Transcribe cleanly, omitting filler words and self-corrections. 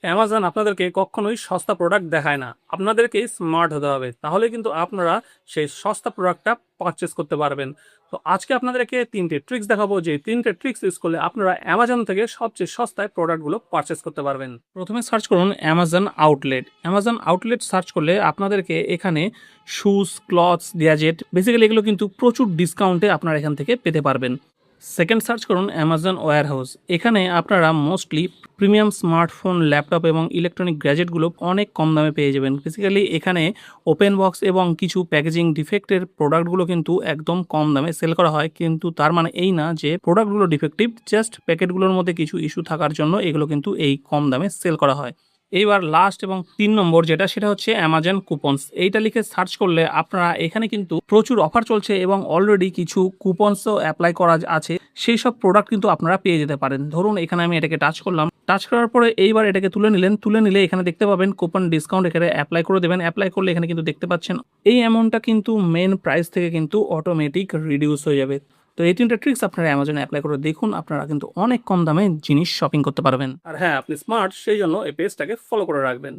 Amazon আপনাদেরকে কখনোই সস্তা প্রোডাক্ট দেখায় না, আপনাদেরকে স্মার্ট হতে হবে, তাহলে কিন্তু আপনারা সেই সস্তা প্রোডাক্টটা পারচেস করতে পারবেন। তো আজকে আপনাদেরকে তিনটে ট্রিক্স দেখাবো, যে তিনটে ট্রিক্স ইউজ করলে আপনারা অ্যামাজন থেকে সবচেয়ে সস্তায় প্রোডাক্টগুলো পারচেস করতে পারবেন। প্রথমে সার্চ করুন Amazon outlet. Amazon outlet search করলে আপনাদেরকে এখানে শুজ, ক্লথস, গ্যাজেট, বেসিক্যালি এগুলো কিন্তু প্রচুর ডিসকাউন্টে আপনারা এখান থেকে পেতে পারবেন। সেকেন্ড সার্চ করুন অ্যামাজন ওয়্যার হাউস। এখানে আপনারা মোস্টলি প্রিমিয়াম স্মার্টফোন, ল্যাপটপ এবং ইলেকট্রনিক গ্যাজেটগুলো অনেক কম দামে পেয়ে যাবেন। বেসিক্যালি এখানে ওপেন বক্স এবং কিছু প্যাকেজিং ডিফেক্টের প্রোডাক্টগুলো কিন্তু একদম কম দামে সেল করা হয়, কিন্তু তার মানে এই না যে প্রোডাক্টগুলো ডিফেক্টিভ, জাস্ট প্যাকেটগুলোর মধ্যে কিছু ইস্যু থাকার জন্য এগুলো কিন্তু এই কম দামে সেল করা হয়। এইবার লাস্ট এবং ৩ নম্বর যেটা, সেটা হচ্ছে অ্যামাজন কুপনস। এইটা লিখে সার্চ করলে আপনারা এখানে কিন্তু প্রচুর অফার চলছে এবং অলরেডি কিছু কুপনসও অ্যাপ্লাই করা আছে, সেই সব প্রোডাক্ট কিন্তু আপনারা পেয়ে যেতে পারেন। ধরুন এখানে আমি এটাকে টাচ করলাম, টাচ করার পরে এইবার এটাকে তুলে নিলেন, তুলে নিলে এখানে দেখতে পাবেন কুপন ডিসকাউন্ট, এখানে অ্যাপ্লাই করে দেবেন। অ্যাপ্লাই করলে এখানে কিন্তু দেখতে পাচ্ছেন এই অ্যামাউন্টটা কিন্তু মেন প্রাইস থেকে কিন্তু অটোমেটিক রিডিউস হয়ে যাবে। তো এই তিনটা ট্রিক্স আপনারা অ্যামাজনে অ্যাপ্লাই করে দেখুন, আপনারা কিন্তু অনেক কম দামে জিনিস শপিং করতে পারবেন। আর হ্যাঁ, আপনি স্মার্ট, সেই জন্য এই পেজটাকে ফলো করে রাখবেন।